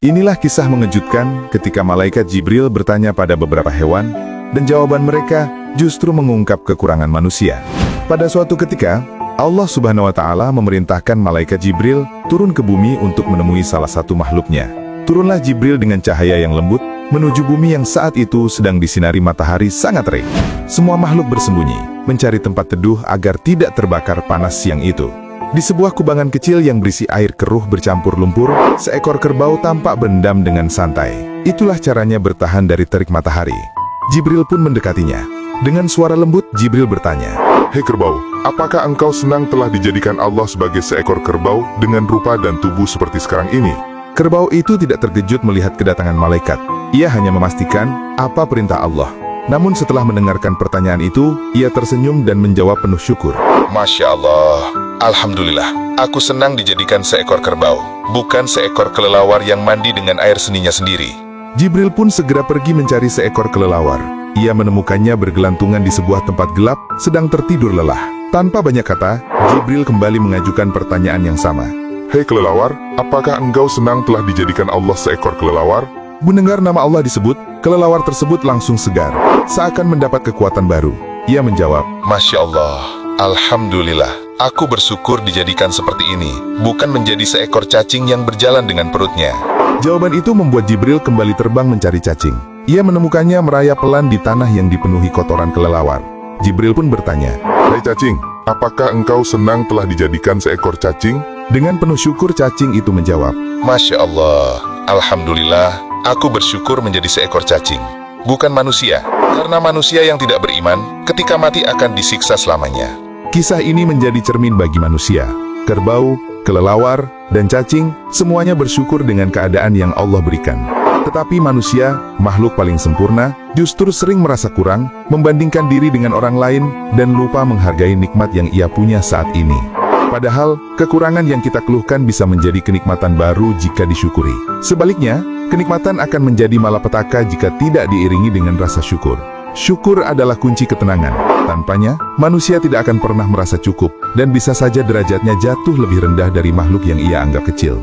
Inilah kisah mengejutkan ketika malaikat Jibril bertanya pada beberapa hewan, dan jawaban mereka justru mengungkap kekurangan manusia. Pada suatu ketika, Allah Subhanahu wa Ta'ala memerintahkan malaikat Jibril turun ke bumi untuk menemui salah satu makhluknya. Turunlah Jibril dengan cahaya yang lembut menuju bumi yang saat itu sedang disinari matahari sangat terik. Semua makhluk bersembunyi, mencari tempat teduh agar tidak terbakar panas siang itu. Di sebuah kubangan kecil yang berisi air keruh bercampur lumpur, seekor kerbau tampak berendam dengan santai. Itulah caranya bertahan dari terik matahari. Jibril pun mendekatinya. Dengan suara lembut, Jibril bertanya, "Hei kerbau, apakah engkau senang telah dijadikan Allah sebagai seekor kerbau dengan rupa dan tubuh seperti sekarang ini?" Kerbau itu tidak terkejut melihat kedatangan malaikat. Ia hanya memastikan apa perintah Allah. Namun setelah mendengarkan pertanyaan itu, ia tersenyum dan menjawab penuh syukur. Masya Allah, Alhamdulillah, aku senang dijadikan seekor kerbau, bukan seekor kelelawar yang mandi dengan air seninya sendiri. Jibril pun segera pergi mencari seekor kelelawar. Ia menemukannya bergelantungan di sebuah tempat gelap, sedang tertidur lelah. Tanpa banyak kata, Jibril kembali mengajukan pertanyaan yang sama. "Hei kelelawar, apakah engkau senang telah dijadikan Allah seekor kelelawar?" Mendengar nama Allah disebut, kelelawar tersebut langsung segar, seakan mendapat kekuatan baru. Ia menjawab, Masya Allah, Alhamdulillah, aku bersyukur dijadikan seperti ini, bukan menjadi seekor cacing yang berjalan dengan perutnya. Jawaban itu membuat Jibril kembali terbang mencari cacing. Ia menemukannya merayap pelan di tanah yang dipenuhi kotoran kelelawar. Jibril pun bertanya, "Hei cacing, apakah engkau senang telah dijadikan seekor cacing?" Dengan penuh syukur cacing itu menjawab, Masya Allah, Alhamdulillah, aku bersyukur menjadi seekor cacing, bukan manusia, karena manusia yang tidak beriman, ketika mati akan disiksa selamanya. Kisah ini menjadi cermin bagi manusia. Kerbau, kelelawar, dan cacing, semuanya bersyukur dengan keadaan yang Allah berikan. Tetapi manusia, makhluk paling sempurna, justru sering merasa kurang, membandingkan diri dengan orang lain, dan lupa menghargai nikmat yang ia punya saat ini. Padahal, kekurangan yang kita keluhkan bisa menjadi kenikmatan baru jika disyukuri. Sebaliknya, kenikmatan akan menjadi malapetaka jika tidak diiringi dengan rasa syukur. Syukur adalah kunci ketenangan. Tanpanya, manusia tidak akan pernah merasa cukup, dan bisa saja derajatnya jatuh lebih rendah dari makhluk yang ia anggap kecil.